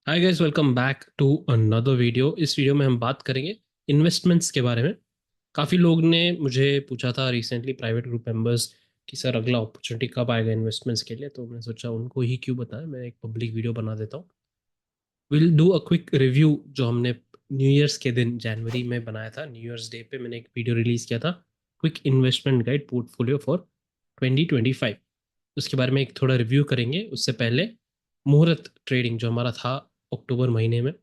Hi guys, welcome back to another video. इस video में हम बात करेंगे इन्वेस्टमेंट्स के बारे में। काफ़ी लोग ने मुझे पूछा था रिसेंटली, प्राइवेट ग्रुप मेंबर्स, कि सर अगला अपॉर्चुनिटी कब आएगा इन्वेस्टमेंट्स के लिए। तो मैंने सोचा उनको ही क्यों बताएं, मैं एक पब्लिक वीडियो बना देता हूँ। Will do a quick review जो हमने न्यू ईयर्स के दिन जनवरी में बनाया था। न्यू ईयर्स डे पे मैंने एक वीडियो रिलीज़ किया था, quick investment guide portfolio for 2025। उसके बारे में एक थोड़ा रिव्यू करेंगे। उससे पहले मुहूर्त ट्रेडिंग जो हमारा था अक्टूबर महीने में,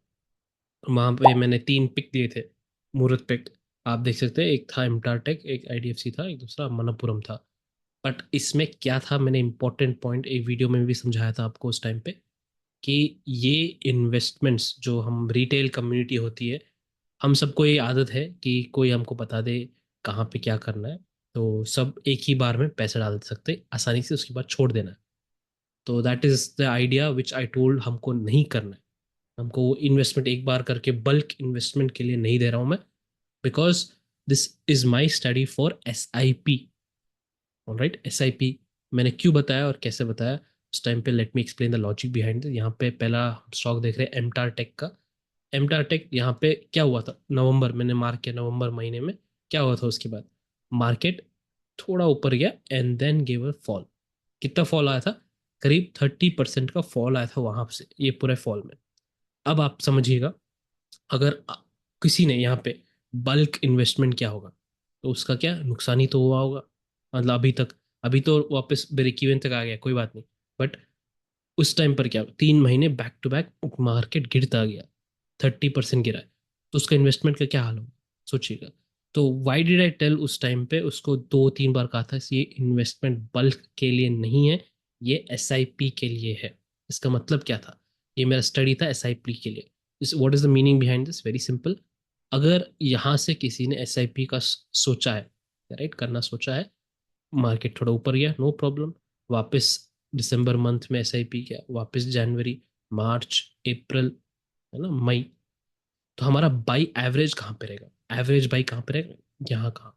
वहाँ पे मैंने तीन पिक दिए थे, मुहूर्त पिक। आप देख सकते हैं, एक था एमटारटेक, एक आईडीएफसी था, एक दूसरा मनप्पुरम था। बट इसमें क्या था, मैंने इंपॉर्टेंट पॉइंट एक वीडियो में भी समझाया था आपको उस टाइम पे, कि ये इन्वेस्टमेंट्स जो हम रिटेल कम्युनिटी होती है, हम सबको ये आदत है कि कोई हमको बता दे कहाँ पे क्या करना है, तो सब एक ही बार में पैसे डाल सकते आसानी से, उसके बाद छोड़ देना है। तो that is the idea which I told हमको नहीं करना है। हमको इन्वेस्टमेंट एक बार करके बल्क इन्वेस्टमेंट के लिए नहीं दे रहा हूँ मैं, because this is my study for SIP। Alright, SIP मैंने क्यों बताया और कैसे बताया उस टाइम पे, let me explain the logic behind. यहाँ पे पहला स्टॉक देख रहे हैं एमटार टेक का। एमटार टेक यहाँ पे क्या हुआ था, नवंबर मैंने मार्क किया, नवंबर महीने में क्या हुआ था उसके बाद, मार्केट थोड़ा ऊपर गया and then give a fall. कितना फॉल आया था, करीब 30% का फॉल आया था वहां से, ये पूरे फॉल में। अब आप समझिएगा, अगर किसी ने यहाँ पे बल्क इन्वेस्टमेंट किया होगा तो उसका क्या नुकसान ही तो हुआ होगा। मतलब अभी तो वापस ब्रेक इवन तक आ गया, कोई बात नहीं। बट उस टाइम पर क्या, 3 महीने बैक टू बैक मार्केट गिरता गया, 30% गिरा है, तो उसका इन्वेस्टमेंट का क्या हाल होगा, सोचिएगा। तो वाई डिड आई टेल उस टाइम पे उसको 2-3 बार कहा था, ये इन्वेस्टमेंट बल्क के लिए नहीं है, ये SIP के लिए है। इसका मतलब क्या था, ये मेरा स्टडी था SIP के लिए। This what is the meaning behind this, very simple. अगर यहाँ से किसी ने SIP का सोचा है, राइट, करना सोचा है, मार्केट थोड़ा ऊपर गया, नो प्रॉब्लम, वापस दिसंबर मंथ में SIP किया, वापस जनवरी, मार्च, अप्रैल, है ना, मई, तो हमारा बाई एवरेज कहाँ पे रहेगा, एवरेज बाई कहाँ पे रहेगा, यहाँ कहाँ,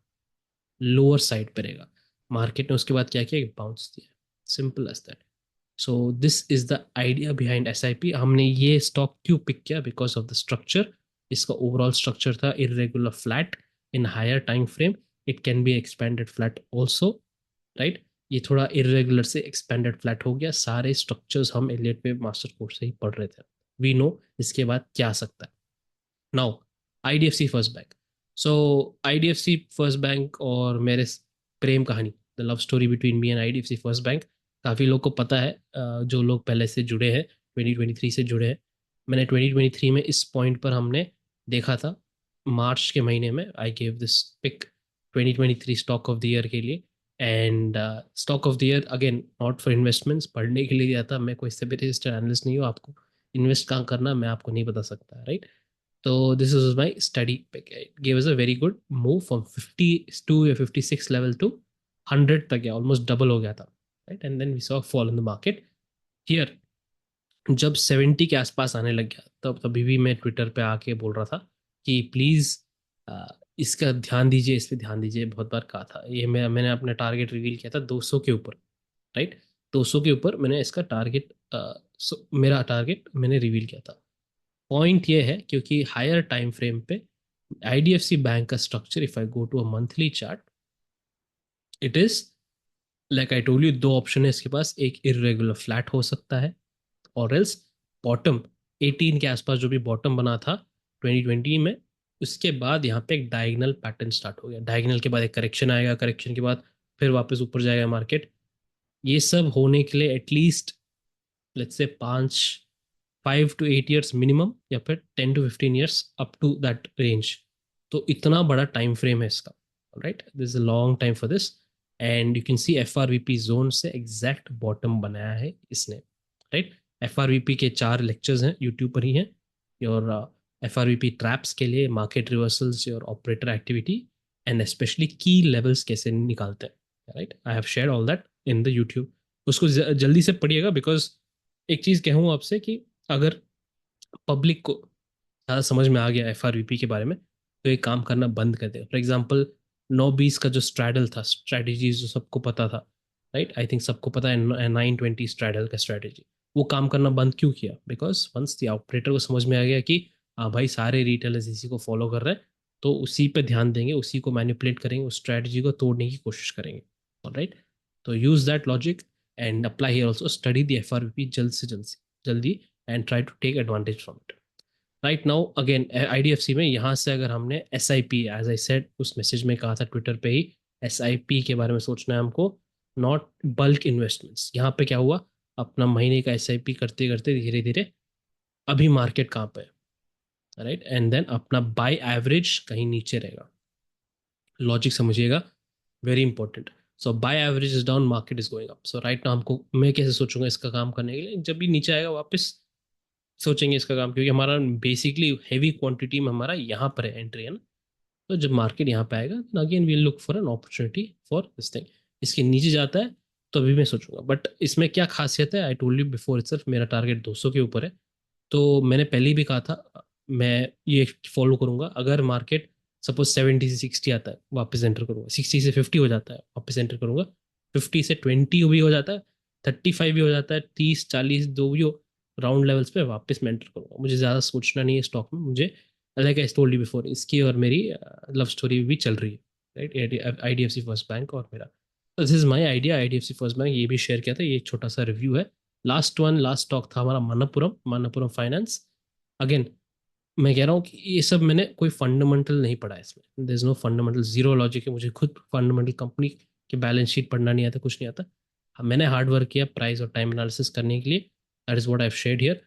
लोअर साइड पे रहेगा। मार्केट ने उसके बाद क्या किया, बाउंस दिया, simple as that. So this is the idea behind SIP। हमने ये स्टॉक क्यों पिक किया, बिकॉज ऑफ द स्ट्रक्चर। इसका ओवरऑल स्ट्रक्चर था irregular flat in higher time frame, it can be expanded flat also, right. ये थोड़ा irregular से expanded flat हो गया। सारे स्ट्रक्चर्स हम एलियट पे मास्टर कोर्स से ही पढ़ रहे थे, वी नो इसके बाद क्या आ सकता है। Now, IDFC first bank. So IDFC first bank और मेरे प्रेम कहानी, the love story between me and IDFC first bank, काफ़ी लोग को पता है। जो लोग पहले से जुड़े हैं, 2023 से जुड़े हैं, मैंने 2023 में इस पॉइंट पर हमने देखा था, मार्च के महीने में I gave this pick 2023 stock of the year के लिए। And stock of the year again not for investments, पढ़ने के लिए दिया था। मैं कोई से भी रजिस्टर्ड एनालिस्ट नहीं हूँ, आपको इन्वेस्ट कहाँ करना मैं आपको नहीं बता सकता, राइट। तो this is my study pick, it give us a very good move from 52 या 56 लेवल टू 100 तक गया, ऑलमोस्ट डबल हो गया था, right. And then we saw fall in the market here. जब 70 के आसपास आने लग गया, तब तभी भी मैं ट्विटर पे आके बोल रहा था कि प्लीज़ इसका ध्यान दीजिए, इस पे ध्यान दीजिए, बहुत बार कहा था ये। मैंने अपना टारगेट रिवील किया था 200 के ऊपर, राइट। 200 के ऊपर मैंने इसका टारगेट, मेरा टारगेट मैंने रिवील किया था। पॉइंट ये है, क्योंकि हायर टाइम फ्रेम पे IDFC बैंक का structure, if I go to a monthly chart, it is like I told you, दो ऑप्शन है इसके पास, एक इरेगुलर फ्लैट हो सकता है, और एल्स बॉटम 18 के आसपास जो भी बॉटम बना था 2020 में, उसके बाद यहाँ पे एक डायगनल पैटर्न स्टार्ट हो गया। डायगनल के बाद एक करेक्शन आएगा, करेक्शन के बाद फिर वापस ऊपर जाएगा मार्केट। ये सब होने के लिए at least, let's say 5 to 8 years minimum, या फिर 10 to 15 years up to that range. तो इतना बड़ा टाइम फ्रेम है इसका, right, this is a long time for this. And you can see FRVP zone से एग्जैक्ट बॉटम बनाया है इसने, राइट। FRVP के 4 लेक्चर्स हैं, यूट्यूब पर ही हैं। और FRVP ट्रैप्स के लिए, मार्केट रिवर्सल्स और ऑपरेटर एक्टिविटी, एंड स्पेशली की लेवल्स कैसे निकालते हैं, right. I have share all that in the YouTube. उसको जल्दी से पढ़िएगा, बिकॉज एक चीज़ कहूँ आपसे कि अगर पब्लिक को ज़्यादा समझ में आ गया FRVP के बारे में, तो एक काम करना बंद कर देगा। फॉर एग्जाम्पल, 9-20 का जो स्ट्रैडल था, स्ट्रैटेजीज जो सबको पता था, राइट, आई थिंक सबको पता है 9-20 स्ट्रैडल का स्ट्रैटेजी, वो काम करना बंद क्यों किया? बिकॉज वंस द ऑपरेटर को समझ में आ गया कि हाँ भाई सारे रिटेलर्स इसी को फॉलो कर रहे हैं, तो उसी पे ध्यान देंगे, उसी को मैनिपुलेट करेंगे, उस स्ट्रेटजी को तोड़ने की कोशिश करेंगे। राइट? तो use that logic and apply here also, study the FRP जल्द से जल्दी and try to take advantage from it. Right now again IDFC में यहाँ से अगर हमने S I P, as I said उस मैसेज में कहा था ट्विटर पे ही, एस आई पी के बारे में सोचना है हमको, नॉट बल्क इन्वेस्टमेंट्स। यहाँ पे क्या हुआ, अपना महीने का एस आई पी करते करते धीरे धीरे अभी मार्केट कहाँ पे है, राइट, एंड देन अपना बाय एवरेज कहीं नीचे रहेगा। लॉजिक समझिएगा, very important. So by average is down, market is going up. So right now हमको, मैं कैसे सोचूंगा इसका काम करने के लिए, जब भी नीचे आएगा वापस सोचेंगे इसका काम, क्योंकि हमारा बेसिकली हैवी क्वांटिटी में हमारा यहाँ पर है एंट्री, है ना। तो जब मार्केट यहाँ पे आएगा then again we'll look for an opportunity for this thing. इसके नीचे जाता है तो अभी मैं सोचूंगा, बट इसमें क्या खासियत है, आई टोल्ड यू बिफोर इटसेल्फ, मेरा टारगेट 200 के ऊपर है। तो मैंने पहले ही भी कहा था मैं ये फॉलो करूंगा, अगर मार्केट सपोज 70 से 60 आता है वापस एंटर करूंगा, 60 से 50 हो जाता है वापस एंटर करूंगा, 50 से 20 भी हो जाता है, 35 भी हो जाता है, 30 40 दो भी हो, राउंड लेवल्स पे वापस मैं एंटर करूंगा। मुझे ज़्यादा सोचना नहीं है स्टॉक में, मुझे like I told you before, इसकी और मेरी लव स्टोरी भी चल रही है, right, I D F C first bank और मेरा। This is my idea, I D F C first bank, ये भी शेयर किया था, ये एक छोटा सा रिव्यू है। लास्ट स्टॉक था हमारा मनप्पुरम फाइनेंस। अगेन मैं कह रहा हूँ कि ये सब मैंने कोई फंडामेंटल नहीं पढ़ा है इसमें, there is no fundamental, zero logic है, मुझे खुद फंडामेंटल कंपनी के बैलेंस शीट पढ़ना नहीं आता, कुछ नहीं आता। हाँ, मैंने हार्ड वर्क किया प्राइस और टाइम एनालिसिस करने के लिए, that is what I have shared here.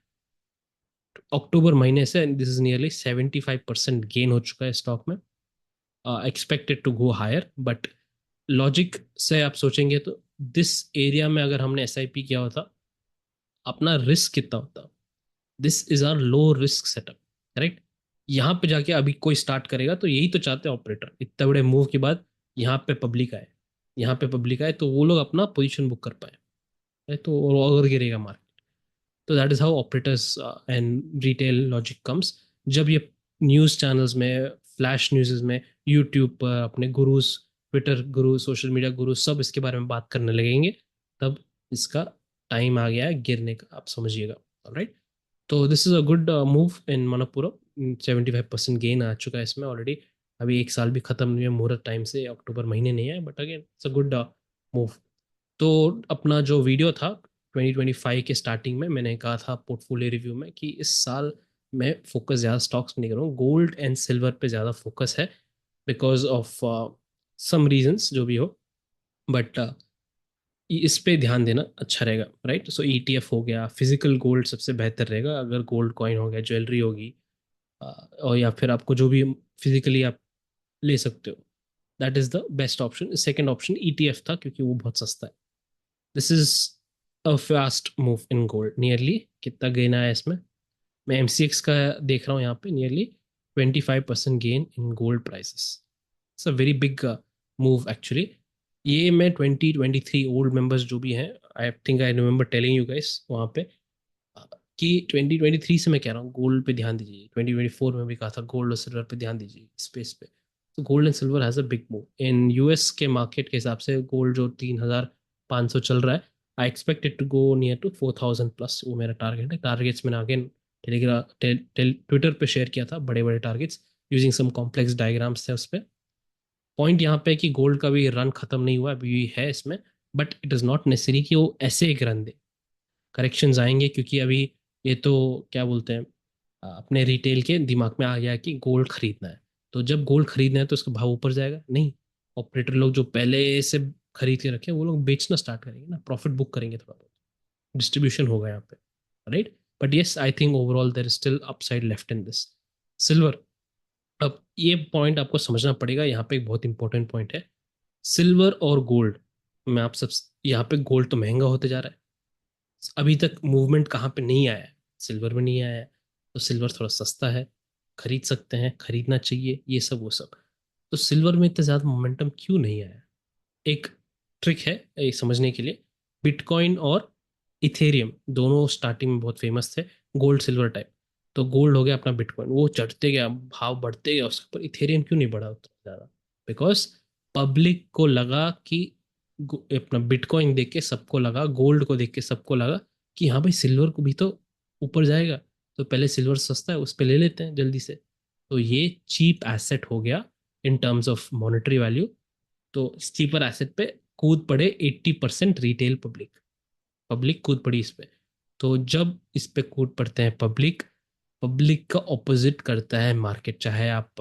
October महीने से दिस इज नियरली 75% गेन हो चुका है स्टॉक में, expected to go higher, but logic से आप सोचेंगे तो दिस एरिया में अगर हमने एस आई पी किया होता, अपना रिस्क कितना होता, this is our low risk setup, correct. यहाँ पे जाके अभी कोई स्टार्ट करेगा तो यही तो चाहते हैं ऑपरेटर, इतने बड़े मूव के बाद यहाँ पे पब्लिक आए, यहाँ पे पब्लिक आए तो वो लोग अपना पोजीशन बुक कर पाए, right? तो और गिरेगा मार्केट। तो that is how operators and retail logic comes. जब ये न्यूज़ चैनल्स में, फ्लैश न्यूज़ में, यूट्यूब पर अपने गुरुज, ट्विटर गुरु, सोशल मीडिया गुरु सब इसके बारे में बात करने लगेंगे, तब इसका टाइम आ गया है गिरने का, आप समझिएगा। राइट, तो this is a good move in Manappuram, 75% gain आ चुका है इसमें ऑलरेडी। अभी एक साल भी खत्म नहीं है मुहूर्त टाइम से, अक्टूबर महीने नहीं है, but again it's a good move. तो अपना जो वीडियो था 2025 के स्टार्टिंग में मैंने कहा था पोर्टफोलियो रिव्यू में कि इस साल मैं फोकस ज़्यादा स्टॉक्स में नहीं करूँगा, गोल्ड एंड सिल्वर पे ज़्यादा फोकस है, बिकॉज ऑफ सम रीजंस जो भी हो, बट इस पे ध्यान देना अच्छा रहेगा। राइट, सो ईटीएफ हो गया, फिजिकल गोल्ड सबसे बेहतर रहेगा, अगर गोल्ड कॉइन हो गया, ज्वेलरी होगी, और या फिर आपको जो भी फिजिकली आप ले सकते हो, that is the best option. Second option ETF था क्योंकि वो बहुत सस्ता है। This is a fast move in gold, nearly कितना गेन आया इसमें, मैं एमसीएक्स का देख रहा हूँ यहाँ पे, nearly 25% gain in gold prices. It's a very big move actually. ये मैं 2023 ओल्ड मेंबर्स जो भी हैं, I think I remember telling you guys वहाँ पे कि 2023 से मैं कह रहा हूँ गोल्ड पे ध्यान दीजिए, 2024 में भी कहा था गोल्ड और सिल्वर पे ध्यान दीजिए, स्पेस पे। तो gold and silver has a big move in US के मार्केट के हिसाब से, गोल्ड जो 3,500 चल रहा है, I expect it to go near to 4,000 plus, वो मेरा टारगेट है। टारगेट्स मैंने अगेन टेलीग्राम ट्विटर पे शेयर किया था, बड़े बड़े targets using some complex diagrams थे उस पर। पॉइंट यहाँ पे है कि गोल्ड का भी रन खत्म नहीं हुआ, अभी है इसमें, but it is not necessary कि वो ऐसे एक रन दे, करेक्शंस आएंगे, क्योंकि अभी ये तो क्या बोलते हैं, अपने रिटेल के दिमाग में आ गया कि गोल्ड खरीदना है, तो जब गोल्ड खरीदना है तो उसका भाव ऊपर जाएगा नहीं, ऑपरेटर लोग जो पहले से खरीद के रखे हैं वो लोग बेचना स्टार्ट करेंगे ना, प्रॉफिट बुक करेंगे, थोड़ा बहुत डिस्ट्रीब्यूशन होगा यहाँ पे। Right, but yes I think overall there is still upside left in this. Silver, अब ये पॉइंट आपको समझना पड़ेगा, यहाँ पे एक बहुत इंपॉर्टेंट पॉइंट है, सिल्वर और गोल्ड में आप सब, यहाँ पे गोल्ड तो महंगा होते जा रहा है, अभी तक मूवमेंट कहाँ पे नहीं आया है, सिल्वर में नहीं आया है, तो सिल्वर थोड़ा सस्ता है, खरीद सकते हैं, खरीदना चाहिए, ये सब वो सब। तो सिल्वर में इतना ज़्यादा मोमेंटम क्यों नहीं आया? एक ट्रिक है ये समझने के लिए, बिटकॉइन और इथेरियम दोनों स्टार्टिंग में बहुत फेमस थे, गोल्ड सिल्वर टाइप। तो गोल्ड हो गया अपना बिटकॉइन, वो चढ़ते गया, भाव बढ़ते गया उसके ऊपर, इथेरियम क्यों नहीं बढ़ा उतना ज़्यादा? बिकॉज पब्लिक को लगा कि अपना बिटकॉइन देख के सबको लगा, गोल्ड को देख के सबको लगा कि हाँ भाई सिल्वर को भी तो ऊपर जाएगा, तो पहले सिल्वर सस्ता है उस पे ले लेते हैं जल्दी से। तो ये चीप एसेट हो गया in terms of monetary value. तो चीपर एसेट पे कूद पड़े 80% रिटेल पब्लिक, पब्लिक कूद पड़ी इस पे। तो जब इस पे कूद पड़ते हैं पब्लिक, पब्लिक का ऑपोजिट करता है मार्केट। चाहे आप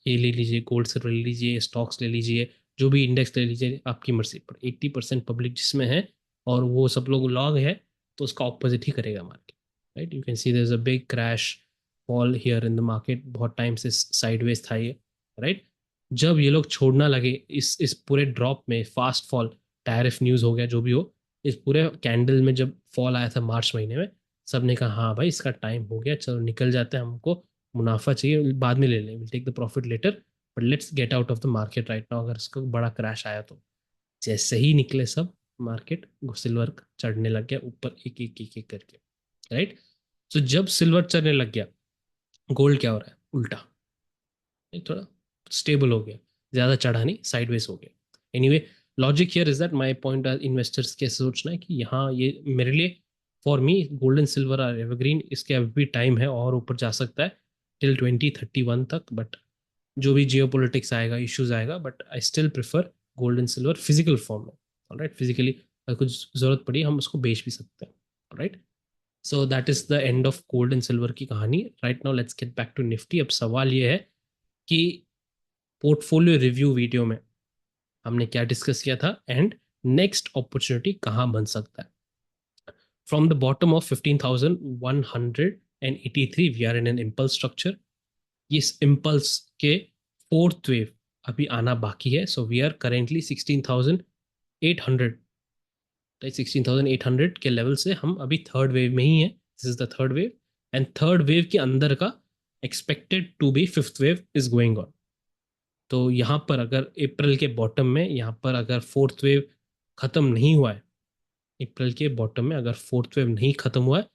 ये ले लीजिए, गोल्ड सिल्वर ले लीजिए, स्टॉक्स ले लीजिए, जो भी इंडेक्स ले लीजिए, आपकी मर्जी पर 80% पब्लिक जिसमें है और वो सब लोग लॉन्ग है, तो उसका ऑपोजिट ही करेगा market. Right, you can see there is a big crash fall here in the market. बहुत टाइम से साइडवेज था ये। राइट, जब ये लोग छोड़ना लगे इस पूरे ड्रॉप में, फास्ट फॉल, टैरिफ न्यूज़ हो गया जो भी हो, इस पूरे कैंडल में जब फॉल आया था मार्च महीने में, सब ने कहा हाँ भाई इसका टाइम हो गया, चलो निकल जाते हैं, हमको मुनाफा चाहिए, बाद में ले लें, will take the profit later, but let's get out of the market right now, अगर इसका बड़ा क्रैश आया तो। जैसे ही निकले सब, मार्केट सिल्वर चढ़ने लग गया ऊपर, एक एक एक एक करके। राइट, तो जब सिल्वर चढ़ने लग गया, गोल्ड क्या हो रहा है, उल्टा, ये थोड़ा स्टेबल हो गया, ज़्यादा चढ़ा नहीं, साइडवेज हो गया। Anyway, logic here is that, my point investors कैसे सोचना है कि यहाँ ये मेरे लिए, for me gold and silver are evergreen, इसके अभी भी टाइम है और ऊपर जा सकता है टिल 2031 तक। बट जो भी जियो पॉलिटिक्स आएगा, इश्यूज आएगा, but I still prefer gold and silver physical form में। ऑलराइट, फिजिकली अगर कुछ जरूरत पड़ी हम उसको बेच भी सकते हैं। Alright, so that is the end of gold and silver की कहानी। Right now let's get back to Nifty. अब सवाल ये है कि पोर्टफोलियो रिव्यू वीडियो में हमने क्या डिस्कस किया था एंड नेक्स्ट अपॉर्चुनिटी कहाँ बन सकता है। From the bottom of 15,183 we are in an impulse structure. इस इम्पल्स के फोर्थ वेव अभी आना बाकी है। सो वी आर करेंटली 16,800, 16,800 के लेवल से हम अभी थर्ड वेव में ही हैं। This is the third wave, and third wave के अंदर का expected to be fifth wave is going on. तो यहाँ पर अगर अप्रैल के बॉटम में, यहाँ पर अगर फोर्थ वेव खत्म नहीं हुआ है, अप्रैल के बॉटम में अगर फोर्थ वेव नहीं खत्म हुआ है,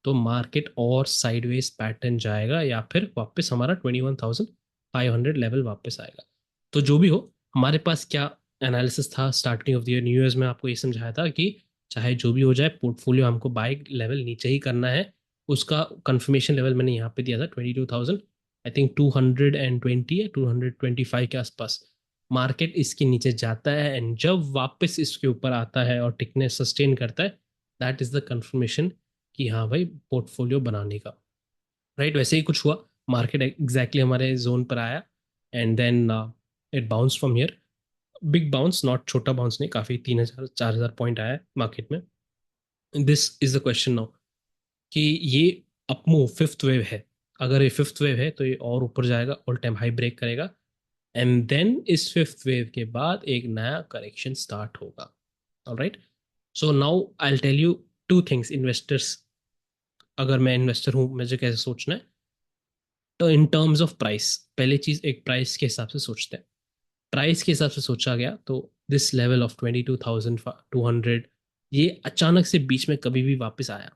तो मार्केट और साइडवेज पैटर्न जाएगा या फिर वापस हमारा 21,500 लेवल वापस आएगा। तो जो भी हो, हमारे पास क्या एनालिसिस था starting of the year, new years में आपको ये समझाया था कि चाहे जो भी हो जाए, पोर्टफोलियो हमको बाय लेवल नीचे ही करना है। उसका कंफर्मेशन लेवल मैंने यहाँ पे दिया था 22,000, आई थिंक 220 या 225 के आसपास। मार्केट इसके नीचे जाता है एंड जब वापस इसके ऊपर आता है और टिकने सस्टेन करता है, दैट इज द कंफर्मेशन कि हाँ भाई पोर्टफोलियो बनाने का। राइट, वैसे ही कुछ हुआ, मार्केट एग्जैक्टली हमारे जोन पर आया and then it bounce from here. Big bounce, not छोटा बाउंस नहीं, काफ़ी 3,000 4,000 पॉइंट आया है मार्केट में। This is the question now कि ये अपमूव फिफ्थ वेव है। अगर ये फिफ्थ वेव है तो ये और ऊपर जाएगा, ऑल टाइम हाई ब्रेक करेगा, एंड देन इस फिफ्थ वेव के बाद एक नया करेक्शन स्टार्ट होगा। Alright, so now I will tell you two things investors, अगर मैं इन्वेस्टर हूँ मुझे कैसे सोचना है। तो इन टर्म्स ऑफ प्राइस, पहली चीज एक प्राइस के हिसाब से सोचते हैं। प्राइस के हिसाब से सोचा गया तो दिस लेवल ऑफ 22,200, ये अचानक से बीच में कभी भी वापस आया,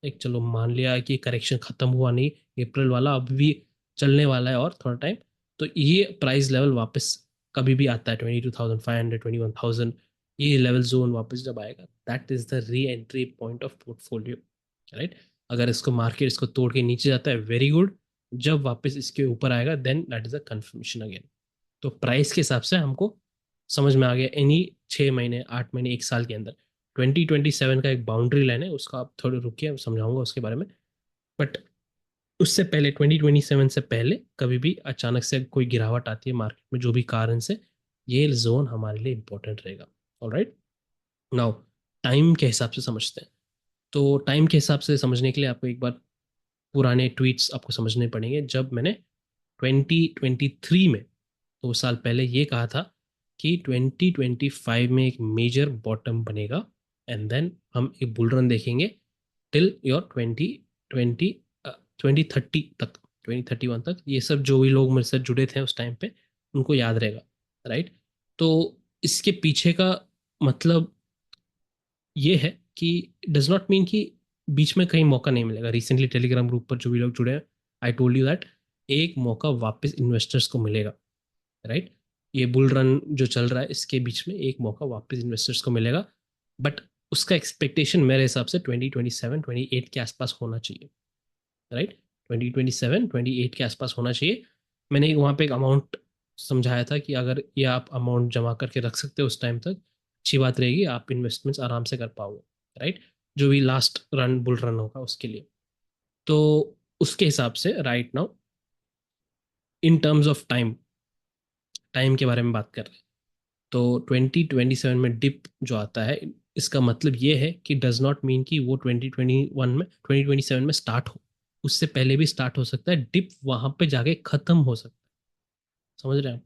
एक चलो मान लिया कि करेक्शन खत्म हुआ नहीं, अप्रैल वाला अब भी चलने वाला है और थोड़ा टाइम, तो ये प्राइस लेवल वापस कभी भी आता है 22,500, 21,000, ये लेवल जोन वापस जब आएगा, that is the re entry point of portfolio. Right, अगर इसको मार्केट इसको तोड़ के नीचे जाता है, वेरी गुड, जब वापस इसके ऊपर आएगा then that is a confirmation again. तो प्राइस के हिसाब से हमको समझ में आ गया, एनी 6 महीने, 8 महीने, एक साल के अंदर 2027 का एक बाउंड्री लाइन है, उसका आप थोड़े रुकिए, समझाऊंगा उसके बारे में। बट उससे पहले 2027 से पहले कभी भी अचानक से कोई गिरावट आती है मार्केट में जो भी कारण से, ये जोन हमारे लिए इंपॉर्टेंट रहेगा। ऑलराइट, नाउ टाइम के हिसाब से समझते हैं। तो टाइम के हिसाब से समझने के लिए आपको एक बार पुराने ट्वीट्स आपको समझने पड़ेंगे। जब मैंने 2023 में, 2 साल पहले, ये कहा था कि 2025 में एक मेजर बॉटम बनेगा एंड देन हम एक बुल रन देखेंगे टिल योर 2020 2030 तक, 2031 तक। ये सब जो भी लोग मेरे साथ जुड़े थे उस टाइम पे उनको याद रहेगा। राइट, तो इसके पीछे का मतलब ये है कि डज नॉट मीन कि बीच में कहीं मौका नहीं मिलेगा। रिसेंटली टेलीग्राम ग्रुप पर जो भी लोग जुड़े हैं, आई टोल्ड यू दैट एक मौका वापस इन्वेस्टर्स को मिलेगा। राइट, ये बुल रन जो चल रहा है इसके बीच में एक मौका वापस इन्वेस्टर्स को मिलेगा, बट उसका एक्सपेक्टेशन मेरे हिसाब से 2027-28 के आसपास होना चाहिए, राइट। 2027-28 के आसपास होना चाहिए। मैंने एक वहाँ पे एक अमाउंट समझाया था कि अगर ये आप अमाउंट जमा करके रख सकते हो उस टाइम तक, अच्छी बात रहेगी, आप इन्वेस्टमेंट्स आराम से कर पाओगे, राइट। जो भी लास्ट रन बुल रन होगा उसके लिए। तो उसके हिसाब से right now in terms of time, time के बारे में बात कर रहे हैं, तो 2027 में डिप जो आता है, इसका मतलब ये है कि डज नॉट मीन कि वो 2021 में 2027 में स्टार्ट हो, उससे पहले भी स्टार्ट हो सकता है, डिप वहां पे जाके खत्म हो सकता है। समझ रहे हैं आप?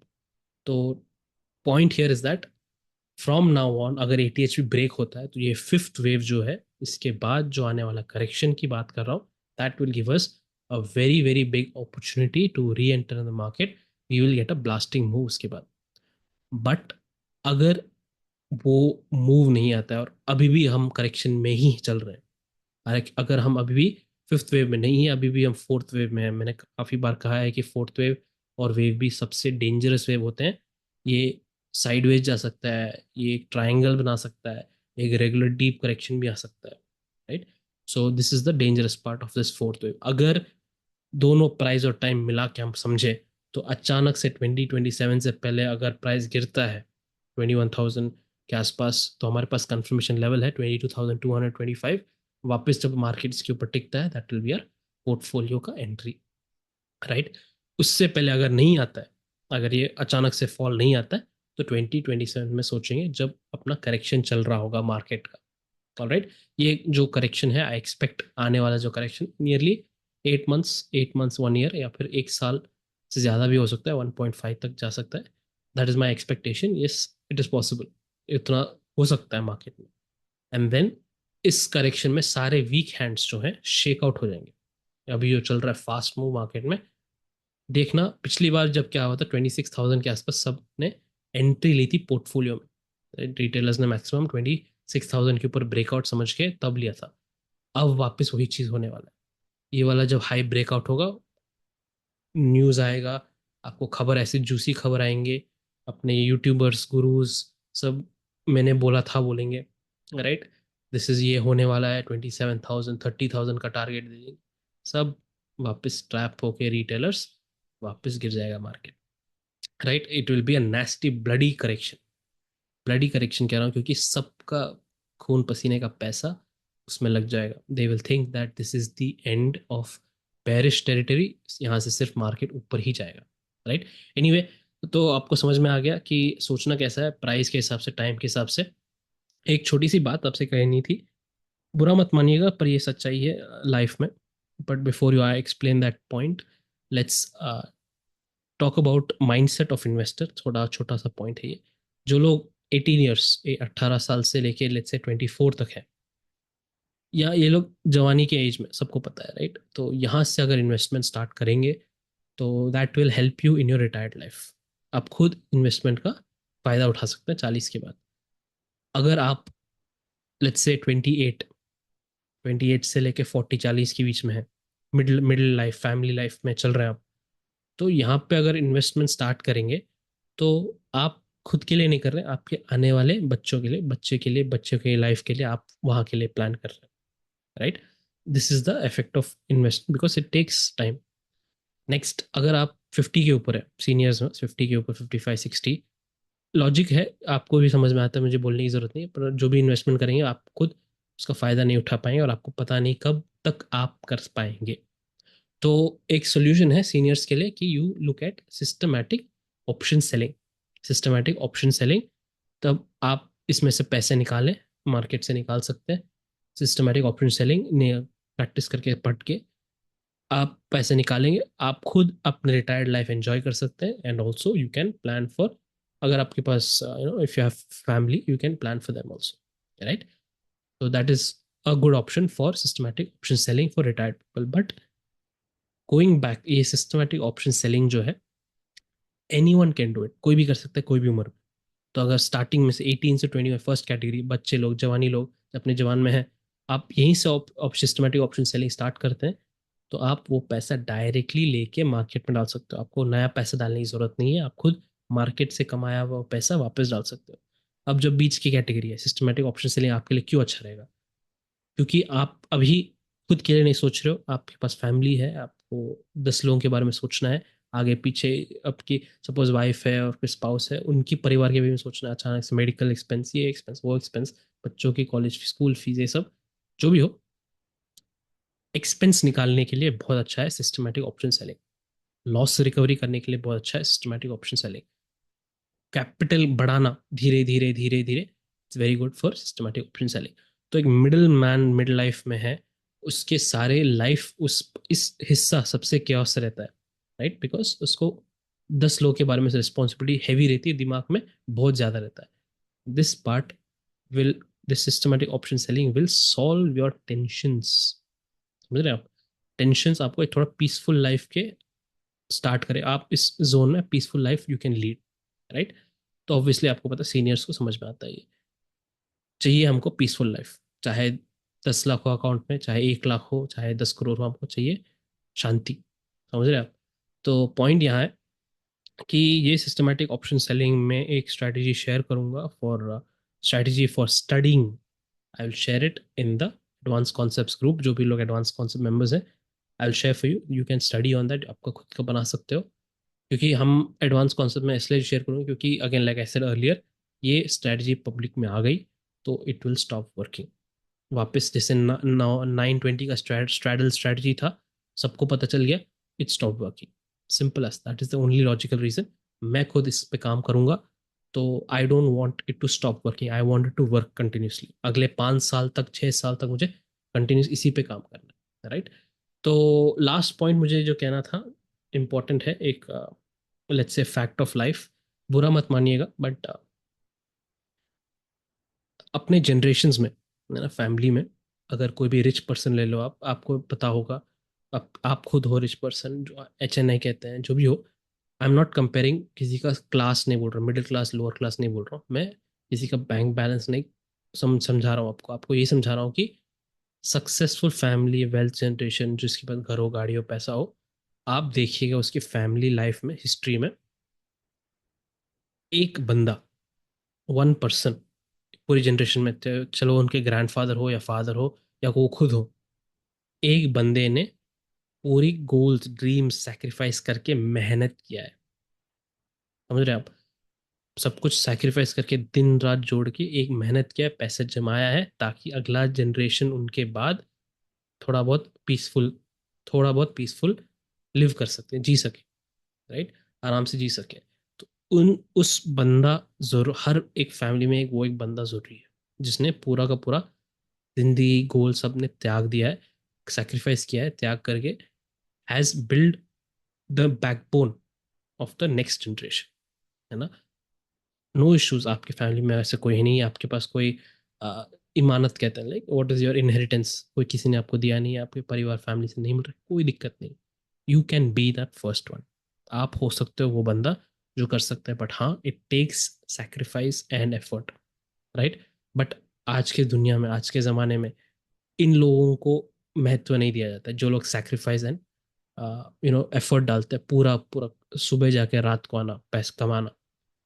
तो point here is that from now on अगर एटीएच ब्रेक होता है तो ये फिफ्थ वेव जो है, इसके बाद जो आने वाला करेक्शन की बात कर रहा हूँ, that will give us a very very big opportunity to reenter in the market. We will get a blasting move उसके बाद। बट अगर वो मूव नहीं आता है और अभी भी हम करेक्शन में ही चल रहे हैं, अगर हम अभी भी फिफ्थ वेव में नहीं है, अभी भी हम फोर्थ वेव में है, मैंने काफ़ी बार कहा है कि फोर्थ वेव और वेव भी सबसे डेंजरस वेव होते हैं। ये साइडवेज जा सकता है, ये एक ट्रायंगल बना सकता है, एक रेगुलर डीप करेक्शन भी आ सकता है, right. So this is the dangerous part of this fourth wave. अगर दोनों प्राइस और टाइम मिला के हम समझे तो अचानक से 2027 से पहले अगर प्राइस गिरता है 21,000 के आसपास, तो हमारे पास कंफर्मेशन लेवल है 22,225। वापस जब मार्केट इसके ऊपर टिकता है, that will be our portfolio का एंट्री, राइट। उससे पहले अगर नहीं आता है, अगर ये अचानक से फॉल नहीं आता है, तो 2027 में सोचेंगे जब अपना करेक्शन चल रहा होगा मार्केट का। ऑलराइट, ये जो करेक्शन है, आई एक्सपेक्ट आने वाला जो correction nearly 8 months, 8 months, 1 year, या फिर 1 साल से ज़्यादा भी हो सकता है, 1.5 तक जा सकता है। That is my expectation. Yes, it is possible, इतना हो सकता है मार्केट में। एंड देन इस करेक्शन में सारे वीक हैंड्स जो हैं शेक आउट हो जाएंगे। अभी जो चल रहा है फास्ट मूव मार्केट में, देखना पिछली बार जब क्या हुआ था, 26,000 के आसपास सब ने एंट्री ली थी पोर्टफोलियो में, रिटेलर्स ने मैक्सिमम 26,000 के ऊपर ब्रेकआउट समझ के तब लिया था। अब वापस वही चीज़ होने वाला है। ये वाला जब हाई ब्रेकआउट होगा, न्यूज़ आएगा, आपको खबर, ऐसी जूसी खबर आएंगे, अपने यूट्यूबर्स गुरुज सब मैंने बोला था बोलेंगे, राइट। दिस इज ये होने वाला है, 27,000, 30,000 का टारगेट दे देंगे, सब वापस ट्रैप होके रिटेलर्स, वापस गिर जाएगा market, right. It will be a नेस्टी bloody correction. Bloody correction कह रहा हूँ क्योंकि सबका खून पसीने का पैसा उसमें लग जाएगा। They will think that this is the end of bearish territory, यहाँ से सिर्फ मार्केट ऊपर ही जाएगा, राइट। एनीवे, तो आपको समझ में आ गया कि सोचना कैसा है प्राइस के हिसाब से, टाइम के हिसाब से। एक छोटी सी बात आपसे कहनी थी, बुरा मत मानिएगा पर ये सच्चाई है लाइफ में। But before you I explain that point, let's talk about mindset of investor. थोड़ा छोटा सा पॉइंट है ये। जो लोग 18 ईयर्स, 18 साल से लेके लेट्स से 24 तक है, या ये लोग जवानी के एज में, सबको पता है, राइट। तो यहाँ से अगर इन्वेस्टमेंट स्टार्ट करेंगे तो that will help you in your retired life. आप खुद इन्वेस्टमेंट का फ़ायदा उठा सकते हैं 40 के बाद। अगर आप लेट्स से 28 से लेके 40-40 के बीच में है, middle middle life, family life में चल रहे हैं आप, तो यहाँ पे अगर इन्वेस्टमेंट स्टार्ट करेंगे तो आप खुद के लिए नहीं कर रहे, आपके आने वाले बच्चों के लिए, बच्चे के लिए, बच्चों के लाइफ के लिए आप वहाँ के लिए प्लान कर रहे हैं, right. This is the effect of invest, because it takes time. Next, अगर आप 50 के ऊपर है, सीनियर्स में 50 के ऊपर, 55-60, लॉजिक है, आपको भी समझ में आता है, मुझे बोलने की जरूरत नहीं है, पर जो भी इन्वेस्टमेंट करेंगे आप खुद उसका फ़ायदा नहीं उठा पाएंगे और आपको पता नहीं कब तक आप कर पाएंगे। तो एक सोल्यूशन है सीनियर्स के लिए कि you look at systematic option selling. Systematic option selling, तब आप इसमें से पैसे निकालें, मार्केट से निकाल सकते हैं। सिस्टमैटिक ऑप्शन सेलिंग ने प्रैक्टिस करके, पढ़ के आप पैसे निकालेंगे, आप खुद अपने रिटायर्ड लाइफ एंजॉय कर सकते हैं। And also you can plan for, अगर आपके पास if you have family, you can plan for them also, right. so that is a good option for systematic option selling for retired people. But going back, ये systematic option selling जो है, any one can do it, कोई भी कर सकता है कोई भी उम्र में। तो अगर स्टार्टिंग में से 18 से 20 में, फर्स्ट कैटेगरी बच्चे लोग, जवानी लोग अपने जवान में है, आप यहीं से सिस्टमेटिक ऑप्शन सेलिंग स्टार्ट करते हैं, तो आप वो पैसा डायरेक्टली लेके मार्केट में डाल सकते हो। आपको नया पैसा डालने की जरूरत नहीं है, आप खुद मार्केट से कमाया हुआ पैसा वापस डाल सकते हो। अब जब बीच की कैटेगरी है, सिस्टमेटिक ऑप्शन सेलिंग आपके लिए क्यों अच्छा रहेगा? क्योंकि आप अभी खुद के लिए नहीं सोच रहे हो, आपके पास फैमिली है, आपको 10 लोगों के बारे में सोचना है, आगे पीछे आपकी सपोज वाइफ है और फिर स्पाउस है, उनकी परिवार के बारे में सोचना है, अचानक से मेडिकल एक्सपेंस, ये एक्सपेंस, वो एक्सपेंस, बच्चों की कॉलेज स्कूल फीस, ये सब जो भी हो, एक्सपेंस निकालने के लिए बहुत अच्छा है systematic option selling. Loss recovery करने के लिए बहुत अच्छा है सिस्टमेटिक ऑप्शन सेलिंग। कैपिटल बढ़ाना धीरे धीरे धीरे धीरे, it's very good for systematic option selling. तो एक मिडिल मैन मिड लाइफ में है, उसके सारे लाइफ उस इस हिस्सा सबसे क्योस रहता है, राइट? बिकॉज उसको 10 लोगों के बारे में रिस्पॉन्सिबिलिटी हैवी रहती है, दिमाग में बहुत ज़्यादा रहता है। This part will, this systematic option selling will solve your tensions. समझ रहे हैं आप? टेंशंस आपको एक थोड़ा पीसफुल लाइफ के स्टार्ट करें, आप इस जोन में peaceful life you can lead, right? तो ऑब्वियसली आपको पता, सीनियर्स को समझ में आता है ये, चाहिए हमको पीसफुल लाइफ, चाहे 10 लाख हो अकाउंट में, चाहे 1 लाख हो, चाहे 10 करोड़ हो, हमको चाहिए शांति। समझ रहे हैं आप? तो पॉइंट यहाँ है कि ये सिस्टमेटिक ऑप्शन सेलिंग में एक स्ट्रैटेजी शेयर करूंगा for strategy for studying. I will share it in the advance concepts group, जो भी लोग एडवांस कॉन्सेप्ट मेंबर्स हैं, I will share for you, you can study on that, आपका खुद का बना सकते हो। क्योंकि हम एडवांस कॉन्सेप्ट में इसलिए शेयर करूँगा क्योंकि again like I said earlier, ये स्ट्रैटेजी पब्लिक में आ गई तो इट विल स्टॉप वर्किंग वापस। जैसे 920 का स्ट्रैडल स्ट्रैटेजी था, सबको पता चल गया, it stop working, simple as that is the only logical reason. मैं खुद इस पे काम करूंगा, तो I don't want it to stop working, I want it to work continuously. अगले 5 साल तक, 6 साल तक मुझे कंटिन्यूस इसी पे काम करना है, राइट? तो लास्ट पॉइंट मुझे जो कहना था, इम्पोर्टेंट है, एक let's say fact of life, बुरा मत मानिएगा, बट अपने जनरेशन्स में, है ना, फैमिली में, अगर कोई भी रिच पर्सन ले लो आप, आपको पता होगा, आप खुद हो रिच पर्सन, जो HNI कहते हैं, जो भी हो, आई एम नॉट कंपेयरिंग, किसी का क्लास नहीं बोल रहा, मिडिल क्लास लोअर क्लास नहीं बोल रहा हूँ मैं, किसी का बैंक बैलेंस नहीं समझा रहा हूँ आपको, आपको यही समझा रहा हूँ कि सक्सेसफुल फैमिली, वेल्थ जनरेशन, जिसके पास घर हो, गाड़ी हो, पैसा हो, आप देखिएगा उसकी फैमिली लाइफ में, हिस्ट्री में, एक बंदा, 1 पर्सन, पूरी जनरेशन में चलो उनके ग्रैंडफादर हो या फादर हो या वो खुद हो, एक बंदे ने पूरी गोल्स ड्रीम्स सैक्रिफाइस करके मेहनत किया है। समझ रहे हैं आप? सब कुछ सैक्रिफाइस करके दिन रात जोड़ के एक मेहनत किया है, पैसे जमाया है, ताकि अगला जनरेशन उनके बाद थोड़ा बहुत पीसफुल, थोड़ा बहुत पीसफुल लिव कर सकते हैं, जी सके, राइट? आराम से जी सके। तो उन उस बंदा जरूर, हर एक फैमिली में एक वो एक बंदा जरूरी है जिसने पूरा का पूरा जिंदगी गोल सब ने त्याग दिया है, सैक्रिफाइस किया है, त्याग करके has build the backbone of the next generation, है ना? नो इश्यूज, आपकी फैमिली में ऐसे कोई नहीं है, आपके पास कोई इमानत कहते हैं, like what is your inheritance, कोई किसी ने आपको दिया नहीं है, आपके परिवार फैमिली से नहीं मिल रहा, कोई दिक्कत नहीं, you can be that first one. आप हो सकते हो वो बंदा जो कर सकता है, बट हाँ, it takes sacrifice and effort, right? But आज के दुनिया में, आज के ज़माने में, इन लोगों को महत्व नहीं दिया जाता है, जो लोग सैक्रिफाइस एंड एफर्ट डालते हैं, पूरा पूरा सुबह जाके रात को आना, पैसा कमाना।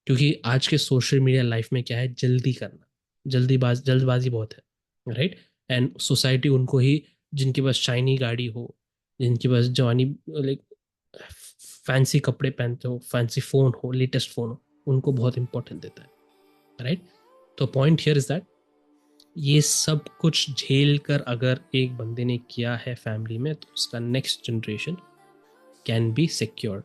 क्योंकि आज के सोशल मीडिया लाइफ में क्या है, जल्दी करना, जल्दबाजी बहुत है, राइट? एंड सोसाइटी उनको ही, जिनके पास शाइनी गाड़ी हो, जिनके पास जवानी, लाइक फैंसी कपड़े पहनते हो, फैंसी फ़ोन हो, लेटेस्ट फ़ोन हो, उनको बहुत इंपॉर्टेंट देता है, राइट? तो पॉइंट हियर इज दैट, ये सब कुछ झेल कर अगर एक बंदे ने किया है फैमिली में, तो उसका next generation can be secured.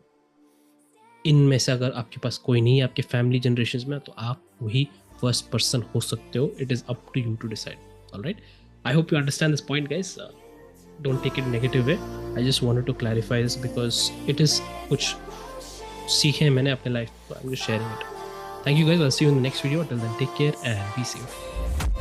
इनमें से अगर आपके पास कोई नहीं है आपके फैमिली जनरेशन में, तो आप वही फर्स्ट पर्सन हो सकते हो। It is up to you to decide. Alright, I hope you understand this point guys, don't take it negative way, I just wanted to clarify this because it is कुछ सीखे मैंने अपने life में, I am just sharing it. Thank you guys, I will see you in the next video, till then take care and be safe.